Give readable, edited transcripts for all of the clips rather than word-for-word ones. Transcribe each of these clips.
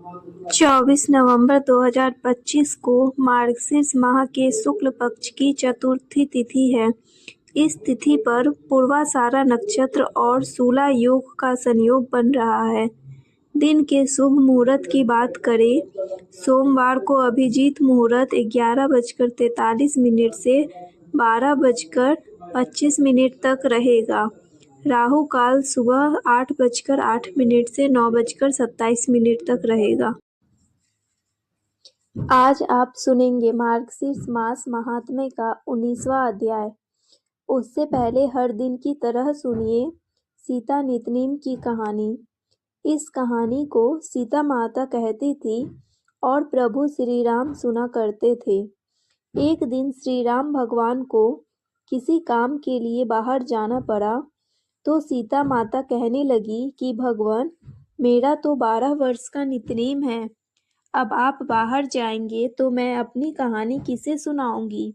24 नवंबर 2025 को मार्गशीर्ष माह के शुक्ल पक्ष की चतुर्थी तिथि है। इस तिथि पर पूर्वाषाढ़ा नक्षत्र और शूला योग का संयोग बन रहा है। दिन के शुभ मुहूर्त की बात करें, सोमवार को अभिजीत मुहूर्त 11:43 से 12:25 तक रहेगा। राहु काल सुबह 8:08 से 9:27 तक रहेगा। आज आप सुनेंगे मार्गशीर्ष मास महात्म्य का 19वां अध्याय। उससे पहले हर दिन की तरह सुनिए सीता नितनेम की कहानी। इस कहानी को सीता माता कहती थी और प्रभु श्री राम सुना करते थे। एक दिन श्री राम भगवान को किसी काम के लिए बाहर जाना पड़ा, तो सीता माता कहने लगी कि भगवान, मेरा तो 12 वर्ष का नितनेम है। अब आप बाहर जाएंगे तो मैं अपनी कहानी किसे सुनाऊंगी।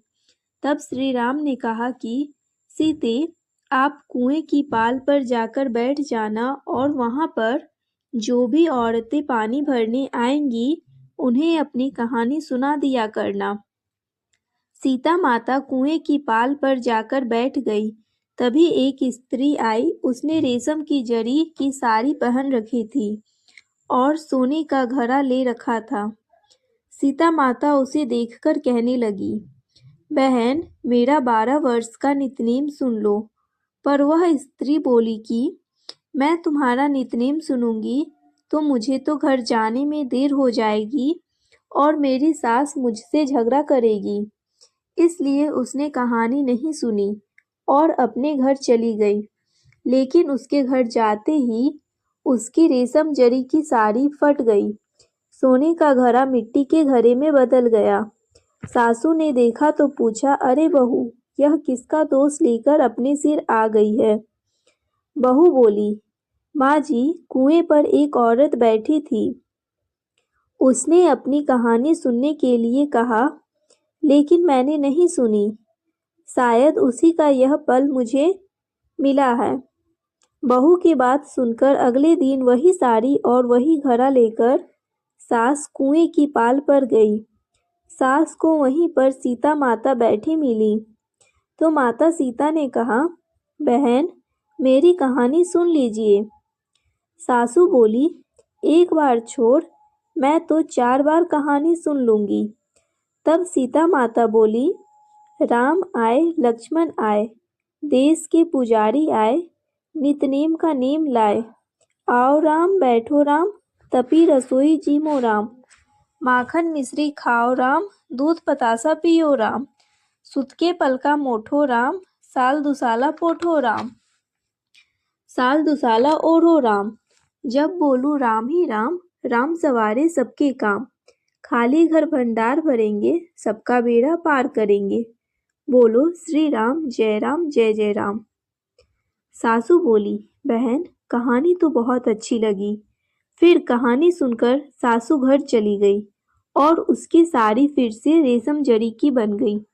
तब श्री राम ने कहा कि सीते, आप कुएं की पाल पर जाकर बैठ जाना और वहां पर जो भी औरतें पानी भरने आएंगी उन्हें अपनी कहानी सुना दिया करना। सीता माता कुएं की पाल पर जाकर बैठ गई। तभी एक स्त्री आई। उसने रेशम की जरी की साड़ी पहन रखी थी और सोने का घड़ा ले रखा था। सीता माता उसे देखकर कहने लगी, बहन, मेरा 12 वर्ष का नितनेम सुन लो। पर वह स्त्री बोली कि मैं तुम्हारा नितनेम सुनूंगी तो मुझे तो घर जाने में देर हो जाएगी और मेरी सास मुझसे झगड़ा करेगी। इसलिए उसने कहानी नहीं सुनी और अपने घर चली गई। लेकिन उसके घर जाते ही उसकी रेशम जरी की साड़ी फट गई। सोने का घड़ा मिट्टी के घड़े में बदल गया। सासू ने देखा तो पूछा, अरे बहू, यह किसका दोष लेकर अपने सिर आ गई है। बहू बोली, माँ जी, कुएं पर एक औरत बैठी थी। उसने अपनी कहानी सुनने के लिए कहा, लेकिन मैंने नहीं सुनी। शायद उसी का यह पल मुझे मिला है। बहू की बात सुनकर अगले दिन वही साड़ी और वही घड़ा लेकर सास कुएं की पाल पर गई। सास को वहीं पर सीता माता बैठी मिली तो माता सीता ने कहा, बहन, मेरी कहानी सुन लीजिए। सासू बोली, एक बार छोड़, मैं तो 4 बार कहानी सुन लूंगी। तब सीता माता बोली, राम आए, लक्ष्मण आए, देश के पुजारी आए, नितनेम का नेम लाए। आओ राम, बैठो राम, तपी रसोई जीमो राम। माखन मिश्री खाओ राम, दूध पतासा पियो राम। सुत के पलका मोठो राम, साल दुसाला पोठो राम। साल दुसाला ओढ़ो राम। जब बोलू राम ही राम, राम सवारे सबके काम। खाली घर भंडार भरेंगे, सबका बेड़ा पार करेंगे। बोलो श्री राम, जय जय राम। सासू बोली, बहन, कहानी तो बहुत अच्छी लगी। फिर कहानी सुनकर सासू घर चली गई और उसकी साड़ी फिर से रेशम जरी की बन गई।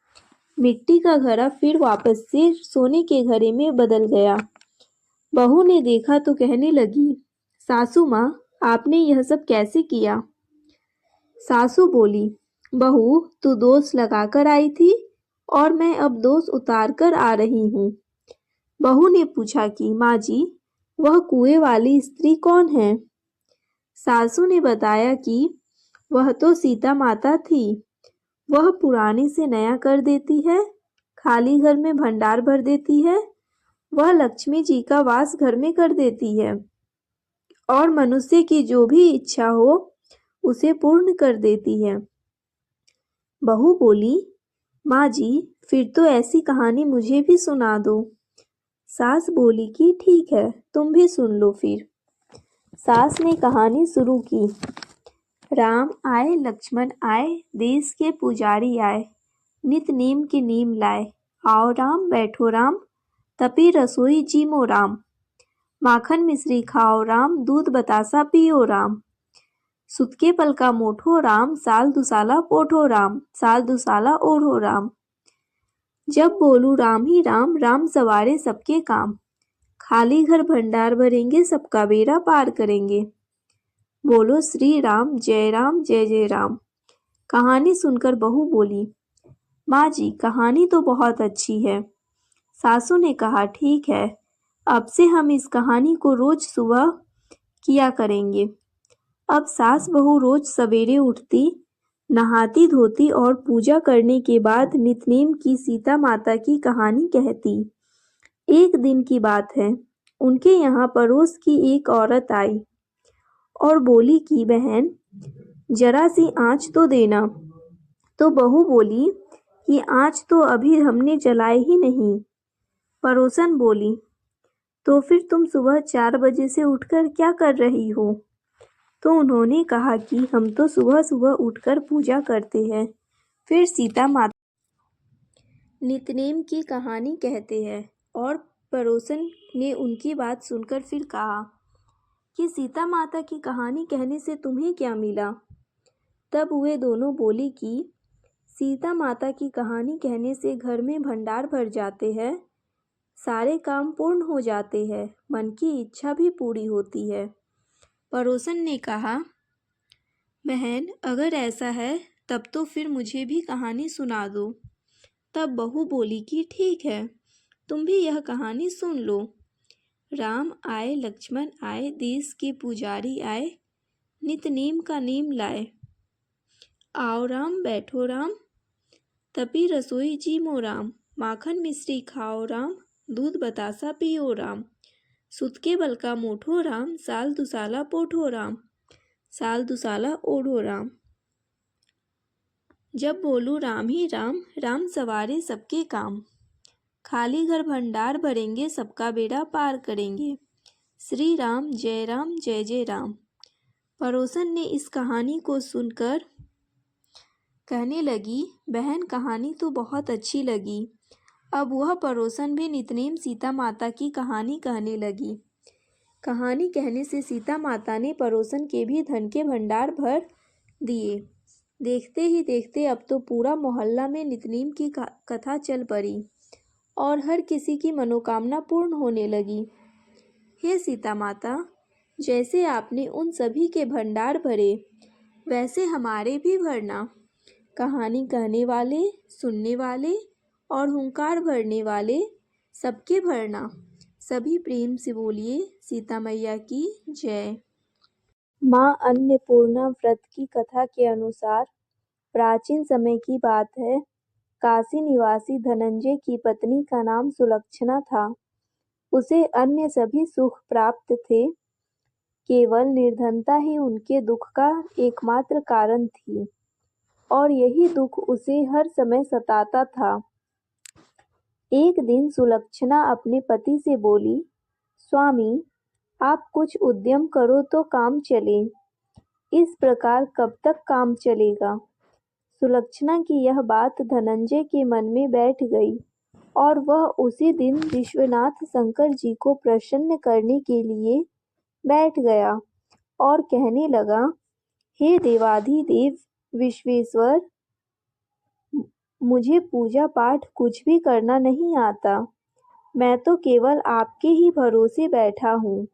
मिट्टी का घड़ा फिर वापस से सोने के घड़े में बदल गया। बहू ने देखा तो कहने लगी, सासू माँ, आपने यह सब कैसे किया। सासू बोली, बहू, तू दोष लगाकर आई थी और मैं अब दोष उतार कर आ रही हूँ। बहू ने पूछा कि माँ जी, वह कुएं वाली स्त्री कौन है। सासू ने बताया कि वह तो सीता माता थी। वह पुराने से नया कर देती है, खाली घर में भंडार भर देती है। वह लक्ष्मी जी का वास घर में कर देती है और मनुष्य की जो भी इच्छा हो उसे पूर्ण कर देती है। बहू बोली, माँ जी, फिर तो ऐसी कहानी मुझे भी सुना दो। सास बोली कि ठीक है, तुम भी सुन लो। फिर सास ने कहानी शुरू की। राम आए, लक्ष्मण आए, देश के पुजारी आए, नित नेम के नेम लाए। आओ राम, बैठो राम, तपी रसोई जीमो राम। माखन मिश्री खाओ राम, दूध बतासा पियो राम। सुत के पलका मोठो राम, साल दुसाला पोठो राम। साल दुसाला ओढ़ो राम। जब बोलू राम ही राम, राम सवारे सबके काम। खाली घर भंडार भरेंगे, सबका बेड़ा पार करेंगे। बोलो श्री राम जय जय राम। कहानी सुनकर बहू बोली, माँ जी कहानी तो बहुत अच्छी है। सासू ने कहा, ठीक है, अब से हम इस कहानी को रोज सुबह किया करेंगे। अब सास बहू रोज सवेरे उठती, नहाती धोती और पूजा करने के बाद नितनेम की सीता माता की कहानी कहती। एक दिन की बात है, उनके यहाँ पड़ोस की एक औरत आई और बोली कि बहन जरा सी आँच तो देना। तो बहू बोली कि आँच तो अभी हमने जलाई ही नहीं। पड़ोसन बोली, तो फिर तुम सुबह 4 बजे से उठकर क्या कर रही हो? तो उन्होंने कहा कि हम तो सुबह सुबह उठकर पूजा करते हैं, फिर सीता माता नितनेम की कहानी कहते हैं। और पड़ोसन ने उनकी बात सुनकर फिर कहा कि सीता माता की कहानी कहने से तुम्हें क्या मिला? तब वे दोनों बोली कि सीता माता की कहानी कहने से घर में भंडार भर जाते हैं, सारे काम पूर्ण हो जाते हैं, मन की इच्छा भी पूरी होती है। पड़ोसन ने कहा, बहन अगर ऐसा है तब तो फिर मुझे भी कहानी सुना दो। तब बहू बोली कि ठीक है, तुम भी यह कहानी सुन लो। राम आए लक्ष्मण आए, देश के पुजारी आए, नित नेम का नेम लाए। आओ राम बैठो राम, तपी रसोई जी मो राम, माखन मिश्री खाओ राम, दूध बतासा पियो राम, सुत के बल का मोठो राम, साल दुसाला पोठो राम, साल दुसाला ओढ़ो राम। जब बोलू राम ही राम, राम सवारे सबके काम, खाली घर भंडार भरेंगे, सबका बेड़ा पार करेंगे। श्री राम जय जय राम। पड़ोसन ने इस कहानी को सुनकर कहने लगी, बहन कहानी तो बहुत अच्छी लगी। अब वह पड़ोसन भी नितनेम सीता माता की कहानी कहने लगी। कहानी कहने से सीता माता ने पड़ोसन के भी धन के भंडार भर दिए। देखते ही देखते अब तो पूरा मोहल्ला में नितनेम की कथा चल पड़ी और हर किसी की मनोकामना पूर्ण होने लगी। हे सीता माता, जैसे आपने उन सभी के भंडार भरे, वैसे हमारे भी भरना। कहानी कहने वाले, सुनने वाले और हुंकार भरने वाले सबके भरना। सभी प्रेम से बोलिए सीता मैया की जय। माँ अन्नपूर्णा व्रत की कथा के अनुसार प्राचीन समय की बात है। काशी निवासी धनंजय की पत्नी का नाम सुलक्षणा था। उसे अन्य सभी सुख प्राप्त थे, केवल निर्धनता ही उनके दुख का एकमात्र कारण थी और यही दुख उसे हर समय सताता था। एक दिन सुलक्षणा अपने पति से बोली, स्वामी आप कुछ उद्यम करो तो काम चले, इस प्रकार कब तक काम चलेगा? सुलक्षणा की यह बात धनंजय के मन में बैठ गई और वह उसी दिन विश्वनाथ शंकर जी को प्रसन्न करने के लिए बैठ गया और कहने लगा, हे देवाधिदेव विश्वेश्वर, मुझे पूजा पाठ कुछ भी करना नहीं आता, मैं तो केवल आपके ही भरोसे बैठा हूँ।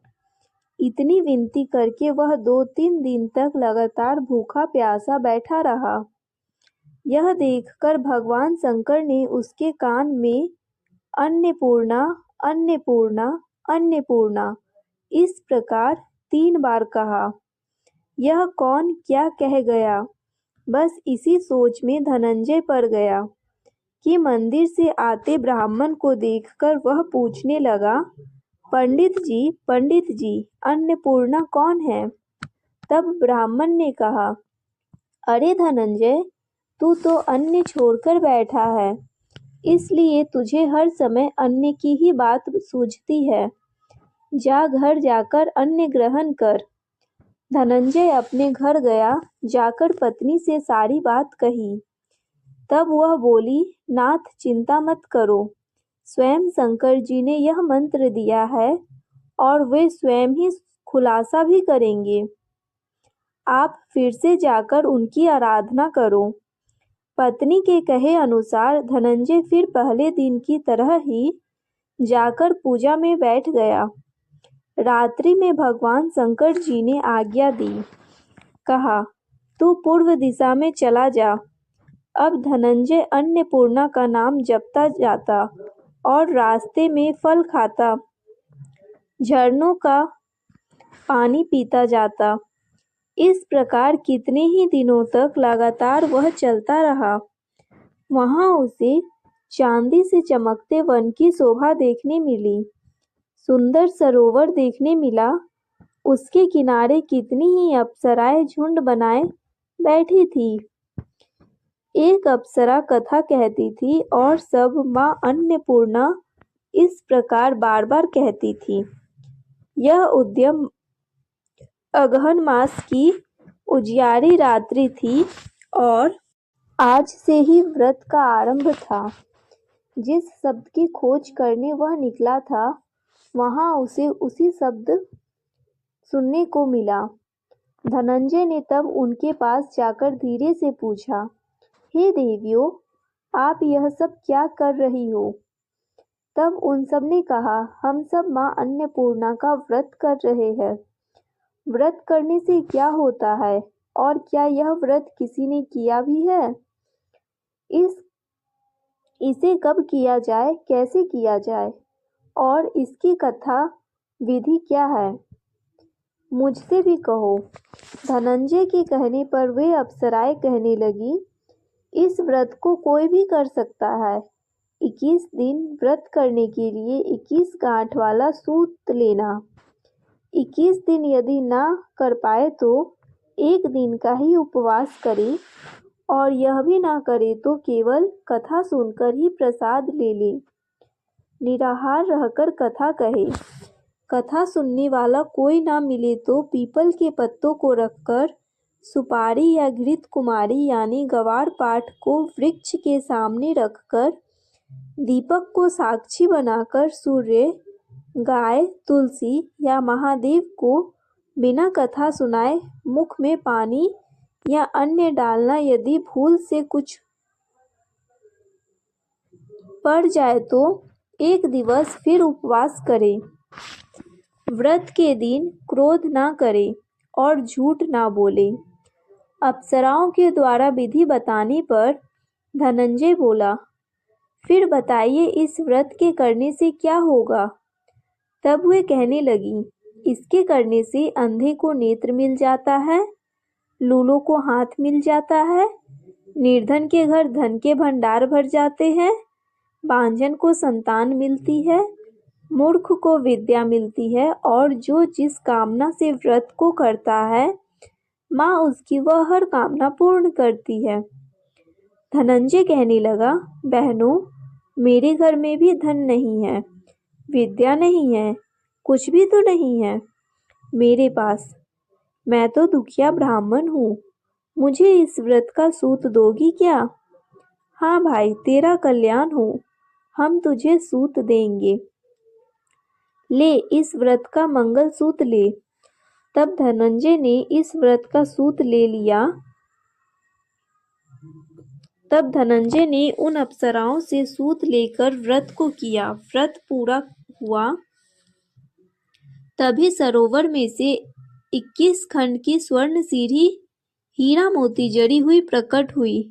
इतनी विनती करके वह 2-3 दिन तक लगातार भूखा प्यासा बैठा रहा। यह देखकर भगवान शंकर ने उसके कान में अन्नपूर्णा अन्नपूर्णा अन्नपूर्णा इस प्रकार 3 बार कहा। यह कौन क्या कह गया? बस इसी सोच में धनंजय पड़ गया कि मंदिर से आते ब्राह्मण को देखकर वह पूछने लगा, पंडित जी अन्नपूर्णा कौन है? तब ब्राह्मण ने कहा, अरे धनंजय, तू तो अन्न छोड़कर बैठा है, इसलिए तुझे हर समय अन्न की ही बात सूझती है। जा घर जाकर अन्न ग्रहण कर। धनंजय अपने घर गया, जाकर पत्नी से सारी बात कही। तब वह बोली, नाथ चिंता मत करो, स्वयं शंकर जी ने यह मंत्र दिया है और वे स्वयं ही खुलासा भी करेंगे। आप फिर से जाकर उनकी आराधना करो। पत्नी के कहे अनुसार धनंजय फिर पहले दिन की तरह ही जाकर पूजा में बैठ गया। रात्रि में भगवान शंकर जी ने आज्ञा दी। कहा, तू पूर्व दिशा में चला जा। अब धनंजय अन्नपूर्णा का नाम जपता जाता और रास्ते में फल खाता, झरनों का पानी पीता जाता। इस प्रकार कितने ही दिनों तक लगातार वह चलता रहा। वहां उसे चांदी से चमकते वन की शोभा देखने मिली, सुंदर सरोवर देखने मिला। उसके किनारे कितनी ही अप्सराएं झुंड बनाए बैठी थी। एक अप्सरा कथा कहती थी और सब माँ अन्नपूर्णा इस प्रकार बार बार कहती थी। यह उद्यम अगहन मास की उजियारी रात्रि थी और आज से ही व्रत का आरंभ था। जिस शब्द की खोज करने वह निकला था, वहां उसे उसी शब्द सुनने को मिला। धनंजय ने तब उनके पास जाकर धीरे से पूछा, हे देवियों, आप यह सब क्या कर रही हो? तब उन सब ने कहा, हम सब माँ अन्नपूर्णा का व्रत कर रहे हैं। व्रत करने से क्या होता है और क्या यह व्रत किसी ने किया भी है? इसे कब किया जाए, कैसे किया जाए और इसकी कथा विधि क्या है? मुझसे भी कहो। धनंजय के कहने पर वे अप्सराएं कहने लगी, इस व्रत को कोई भी कर सकता है। 21 दिन व्रत करने के लिए 21 गांठ वाला सूत लेना। 21 दिन यदि ना कर पाए तो एक दिन का ही उपवास करे और यह भी ना करे तो केवल कथा सुनकर ही प्रसाद ले ले। निराहार रहकर कथा कहे। कथा सुनने वाला कोई ना मिले तो पीपल के पत्तों को रखकर सुपारी या घृत कुमारी यानी गवार पाठ को वृक्ष के सामने रखकर दीपक को साक्षी बनाकर सूर्य, गाय, तुलसी या महादेव को बिना कथा सुनाए मुख में पानी या अन्न डालना। यदि भूल से कुछ पड़ जाए तो एक दिवस फिर उपवास करे। व्रत के दिन क्रोध ना करे और झूठ ना बोले। अप्सराओं के द्वारा विधि बताने पर धनंजय बोला, फिर बताइए इस व्रत के करने से क्या होगा? तब वे कहने लगी, इसके करने से अंधे को नेत्र मिल जाता है, लूलों को हाथ मिल जाता है, निर्धन के घर धन के भंडार भर जाते हैं, बांझन को संतान मिलती है, मूर्ख को विद्या मिलती है और जो जिस कामना से व्रत को करता है, माँ उसकी वह हर कामना पूर्ण करती है। धनंजय कहने लगा, बहनों, मेरे घर में भी धन नहीं है, विद्या नहीं है, कुछ भी तो नहीं है मेरे पास। मैं तो दुखिया ब्राह्मण हूँ। मुझे इस व्रत का सूत दोगी क्या? हाँ भाई, तेरा कल्याण हो, हम तुझे सूत देंगे। ले, इस व्रत का मंगल सूत ले। तब धनंजय ने इस व्रत का सूत ले लिया। तब धनंजय ने उन अप्सराओं से सूत लेकर व्रत को किया। व्रत पूरा हुआ तभी सरोवर में से 21 खंड की स्वर्ण सीढ़ी हीरा मोती जड़ी हुई प्रकट हुई।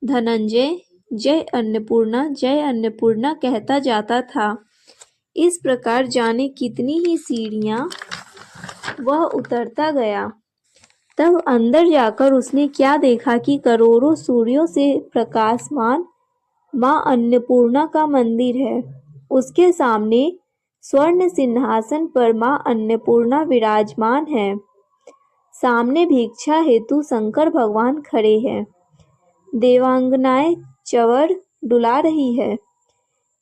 धनंजय जय अन्नपूर्णा कहता जाता था। इस प्रकार जाने कितनी ही सीढ़ियां वह उतरता गया। तब अंदर जाकर उसने क्या देखा कि करोड़ों सूर्यों से प्रकाशमान माँ अन्नपूर्णा का मंदिर है। उसके सामने स्वर्ण सिंहासन पर माँ अन्नपूर्णा विराजमान है। सामने भिक्षा हेतु शंकर भगवान खड़े हैं। देवांगनाएं चवर डुला रही है।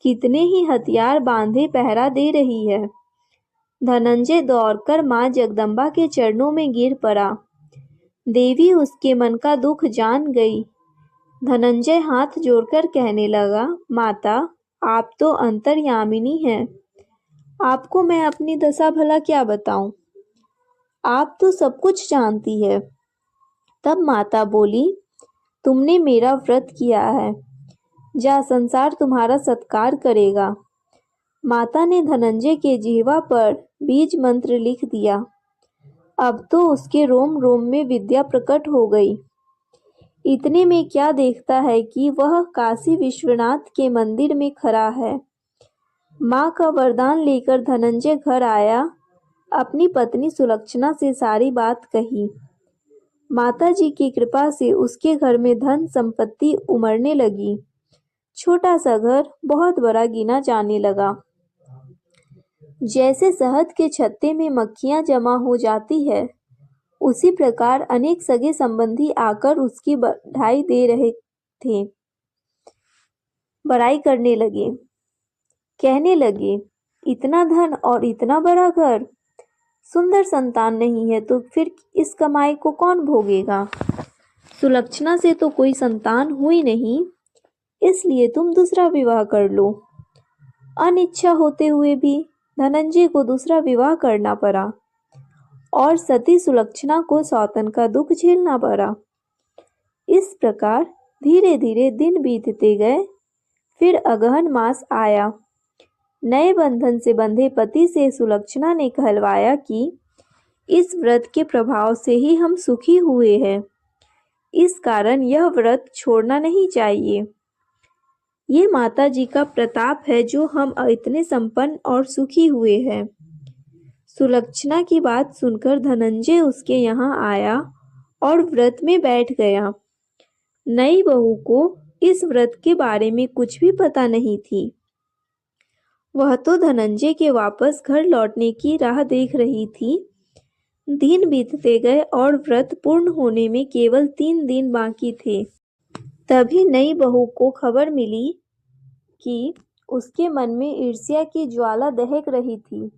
कितने ही हथियार बांधे पहरा दे रही है। धनंजय दौड़कर माँ जगदम्बा के चरणों में गिर पड़ा। देवी उसके मन का दुख जान गई। धनंजय हाथ जोड़कर कहने लगा, माता, आप तो अंतर्यामिनी हैं। आपको मैं अपनी दशा भला क्या बताऊं? आप तो सब कुछ जानती है। तब माता बोली, तुमने मेरा व्रत किया है, जा, संसार तुम्हारा सत्कार करेगा। माता ने धनंजय के जिह्वा पर बीज मंत्र लिख दिया। अब तो उसके रोम रोम में विद्या प्रकट हो गई। इतने में क्या देखता है कि वह काशी विश्वनाथ के मंदिर में खड़ा है। माँ का वरदान लेकर धनंजय घर आया। अपनी पत्नी सुलक्षणा से सारी बात कही। माताजी की कृपा से उसके घर में धन संपत्ति उमड़ने लगी। छोटा सा घर बहुत बड़ा गिना जाने लगा। जैसे शहद के छत्ते में मक्खियां जमा हो जाती है, उसी प्रकार अनेक सगे संबंधी आकर उसकी बड़ाई करने लगे। कहने लगे, इतना धन और इतना बड़ा घर, सुंदर संतान नहीं है तो फिर इस कमाई को कौन भोगेगा। सुलक्षणा से तो कोई संतान हुई नहीं, इसलिए तुम दूसरा विवाह कर लो। अनिच्छा होते हुए भी धनंजय को दूसरा विवाह करना पड़ा और सती सुलक्षणा को सौतन का दुख झेलना पड़ा। इस प्रकार धीरे धीरे दिन बीतते गए। फिर अगहन मास आया। नए बंधन से बंधे पति से सुलक्षणा ने कहलवाया कि इस व्रत के प्रभाव से ही हम सुखी हुए हैं, इस कारण यह व्रत छोड़ना नहीं चाहिए। ये माता जी का प्रताप है जो हम इतने संपन्न और सुखी हुए हैं। सुलक्षणा की बात सुनकर धनंजय उसके यहाँ आया और व्रत में बैठ गया। नई बहू को इस व्रत के बारे में कुछ भी पता नहीं थी। वह तो धनंजय के वापस घर लौटने की राह देख रही थी। दिन बीतते गए और व्रत पूर्ण होने में केवल 3 दिन बाकी थे। तभी नई बहू को खबर मिली कि उसके मन में ईर्ष्या की ज्वाला दहक रही थी।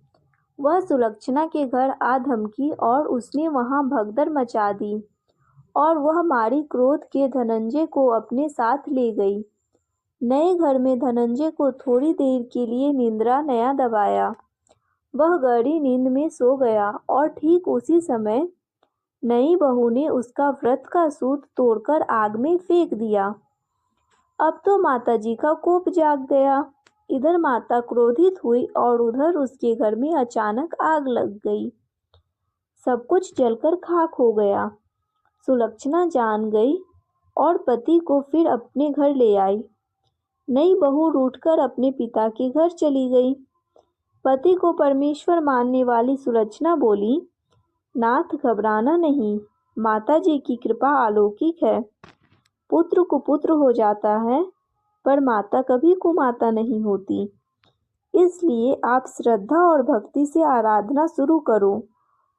वह सुलक्षणा के घर आ धमकी और उसने वहां भगदड़ मचा दी और वह मारी क्रोध के धनंजय को अपने साथ ले गई। नए घर में धनंजय को थोड़ी देर के लिए निंद्रा नया दबाया। वह गहरी नींद में सो गया और ठीक उसी समय नई बहू ने उसका व्रत का सूत तोड़कर आग में फेंक दिया। अब तो माताजी का कोप जाग गया। इधर माता क्रोधित हुई और उधर उसके घर में अचानक आग लग गई। सब कुछ जलकर खाक हो गया। सुलक्षणा जान गई और पति को फिर अपने घर ले आई। नई बहू रूठकर अपने पिता के घर चली गई। पति को परमेश्वर मानने वाली सुलक्षणा बोली, नाथ घबराना नहीं, माताजी की कृपा अलौकिक है। पुत्र कुपुत्र हो जाता है पर माता कभी कुमाता नहीं होती। इसलिए आप श्रद्धा और भक्ति से आराधना शुरू करो,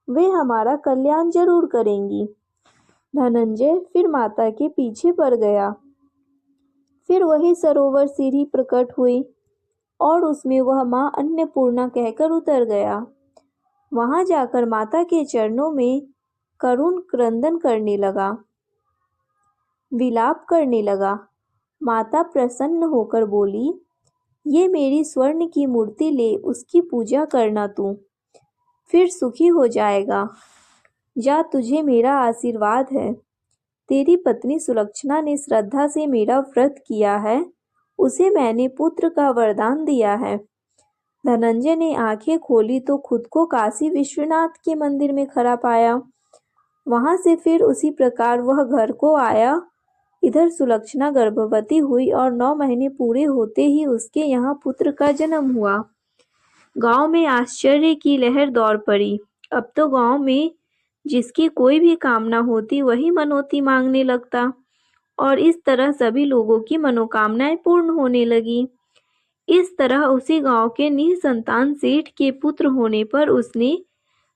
वे हमारा कल्याण जरूर करेंगी। धनंजय फिर माता के पीछे पड़ गया। फिर वही सरोवर सीढ़ी प्रकट हुई और उसमें वह माँ अन्नपूर्णा कहकर उतर गया। वहां जाकर माता के चरणों में करुण क्रंदन करने लगा, विलाप करने लगा। माता प्रसन्न होकर बोली, ये मेरी स्वर्ण की मूर्ति ले उसकी पूजा करना तू, फिर सुखी हो जाएगा। जा, तुझे मेरा आशीर्वाद है। तेरी पत्नी सुलक्षणा ने श्रद्धा से मेरा व्रत किया है, उसे मैंने पुत्र का वरदान दिया है। धनंजय ने आंखें खोली तो खुद को काशी विश्वनाथ के मंदिर में खड़ा पाया। वहां से फिर उसी प्रकार वह घर को आया। इधर सुलक्षणा गर्भवती हुई और 9 महीने पूरे होते ही उसके यहाँ पुत्र का जन्म हुआ। गांव में आश्चर्य की लहर दौड़ पड़ी। अब तो गांव में जिसकी कोई भी कामना होती वही मनौती मांगने लगता और इस तरह सभी लोगों की मनोकामनाएं पूर्ण होने लगी। इस तरह उसी गांव के निसंतान सेठ के पुत्र होने पर उसने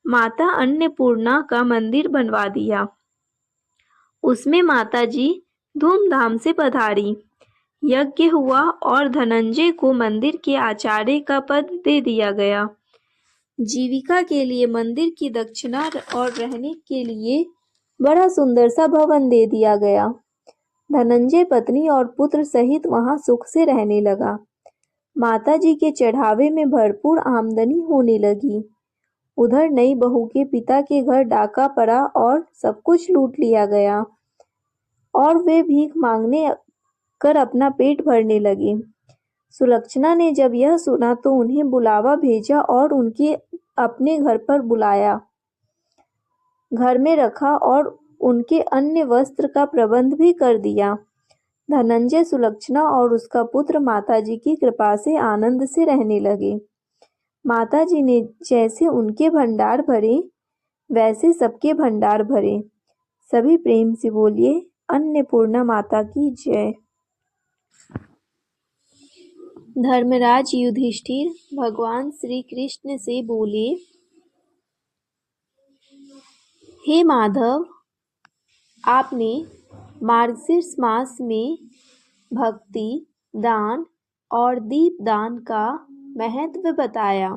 माता अन्नपूर्णा का मंदिर बनवा दिया। उसमें माताजी धूमधाम से पधारी। यज्ञ हुआ और धनंजय को मंदिर के आचार्य का पद दे दिया गया। जीविका के लिए मंदिर की दक्षिणा और रहने के लिए बड़ा सुंदर सा भवन दे दिया गया। धनंजय पत्नी और पुत्र सहित वहां सुख से रहने लगा। माताजी के चढ़ावे में भरपूर आमदनी होने लगी। उधर नई बहू के पिता के घर डाका पड़ा और सब कुछ लूट लिया गया और वे भीख मांगने कर अपना पेट भरने लगे। सुलक्षणा ने जब यह सुना तो उन्हें बुलावा भेजा और उनके अपने घर पर बुलाया, घर में रखा और उनके अन्य वस्त्र का प्रबंध भी कर दिया। धनंजय, सुलक्षणा और उसका पुत्र माताजी की कृपा से आनंद से रहने लगे। माताजी ने जैसे उनके भंडार भरे वैसे सबके भंडार भरे। सभी प्रेम से बोलिए, अन्नपूर्णा माता की जय। धर्मराज युधिष्ठिर भगवान श्री कृष्ण से बोले, हे माधव, आपने मार्गशीर्ष मास में भक्ति, दान और दीपदान का महत्व बताया।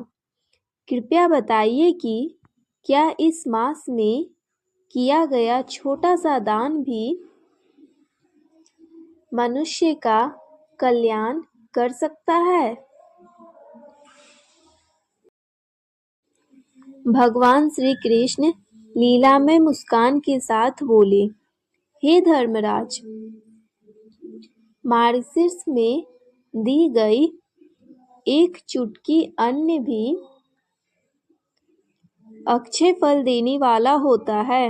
कृपया बताइए कि क्या इस मास में किया गया छोटा सा दान भी मनुष्य का कल्याण कर सकता है? भगवान श्री कृष्ण लीला में मुस्कान के साथ बोले, हे धर्मराज, मार्गशीर्ष में दी गई एक चुटकी अन्न भी अक्षय फल देने वाला होता है।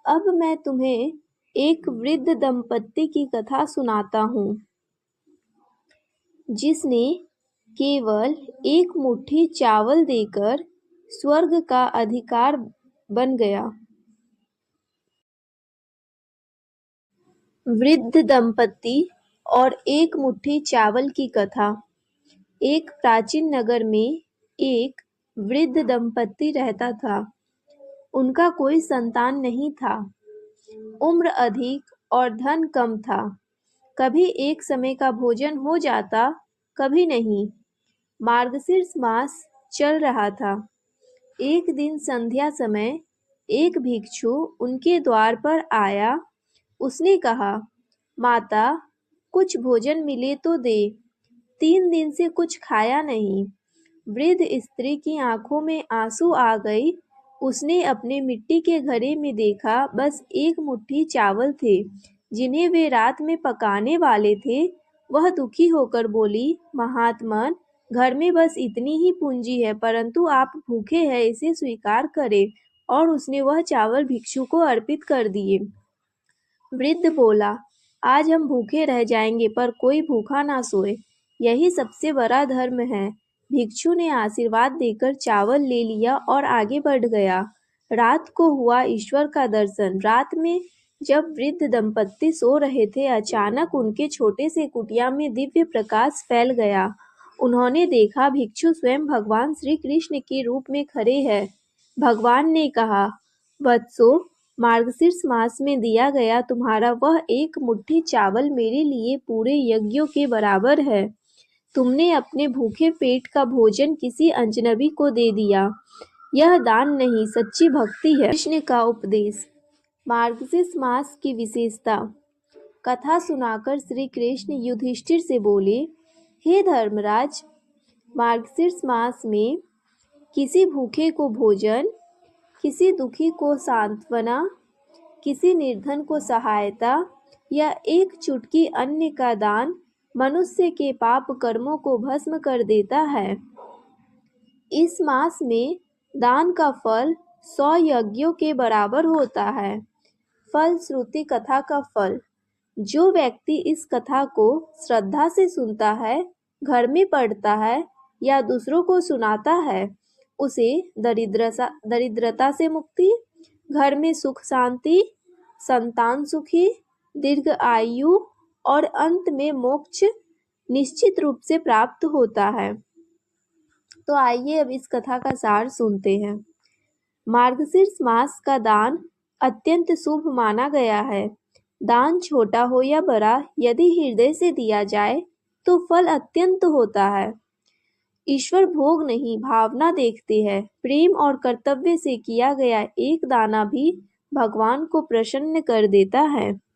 अब मैं तुम्हें एक वृद्ध दंपत्ति की कथा सुनाता हूँ, जिसने केवल एक मुट्ठी चावल देकर स्वर्ग का अधिकार बन गया। वृद्ध दंपत्ति और एक मुट्ठी चावल की कथा। एक प्राचीन नगर में एक वृद्ध दंपत्ति रहता था। उनका कोई संतान नहीं था। उम्र अधिक और धन कम था। कभी एक समय का भोजन हो जाता, कभी नहीं। मार्गशीर्ष मास चल रहा था। एक दिन संध्या समय एक भिक्षु उनके द्वार पर आया। उसने कहा, माता, कुछ भोजन मिले तो दे, 3 दिन से कुछ खाया नहीं। वृद्ध स्त्री की आंखों में आंसू आ गई। उसने अपने मिट्टी के घड़े में देखा, बस एक मुट्ठी चावल थे, जिन्हें वे रात में पकाने वाले थे। वह दुखी होकर बोली, महात्मन, घर में बस इतनी ही पूंजी है, परंतु आप भूखे हैं, इसे स्वीकार करें। और उसने वह चावल भिक्षु को अर्पित कर दिए। वृद्ध बोला, आज हम भूखे रह जाएंगे, पर कोई भूखा ना सोए, यही सबसे बड़ा धर्म है। भिक्षु ने आशीर्वाद देकर चावल ले लिया और आगे बढ़ गया। रात को हुआ ईश्वर का दर्शन। रात में जब वृद्ध दंपत्ति सो रहे थे, अचानक उनके छोटे से कुटिया में दिव्य प्रकाश फैल गया। उन्होंने देखा, भिक्षु स्वयं भगवान श्री कृष्ण के रूप में खड़े हैं। भगवान ने कहा, वत्सो, मार्गशीर्ष मास में दिया गया तुम्हारा वह एक मुट्ठी चावल मेरे लिए पूरे यज्ञों के बराबर है। तुमने अपने भूखे पेट का भोजन किसी अजनबी को दे दिया। यह दान नहीं, सच्ची भक्ति है। कृष्ण का उपदेश। मार्गशीर्ष मास की विशेषता। कथा सुनाकर श्री कृष्ण युधिष्ठिर से बोले, हे धर्मराज, मार्गशीर्ष मास में किसी भूखे को भोजन, किसी दुखी को सांत्वना, किसी निर्धन को सहायता या एक चुटकी अन्न का दान मनुष्य के पाप कर्मों को भस्म कर देता है। इस मास में दान का फल 100 यज्ञों के बराबर होता है। फल श्रुति कथा का फल। जो व्यक्ति इस कथा को श्रद्धा से सुनता है, घर में पढ़ता है या दूसरों को सुनाता है, उसे दरिद्रता से मुक्ति, घर में सुख शांति, संतान सुखी, दीर्घ आयु और अंत में मोक्ष निश्चित रूप से प्राप्त होता है। तो आइए अब इस कथा का सार सुनते हैं। मार्गशीर्ष मास का दान अत्यंत शुभ माना गया है। दान छोटा हो या बड़ा, यदि हृदय से दिया जाए तो फल अत्यंत होता है। ईश्वर भोग नहीं, भावना देखते हैं। प्रेम और कर्तव्य से किया गया एक दाना भी भगवान को प्रसन्न कर देता है।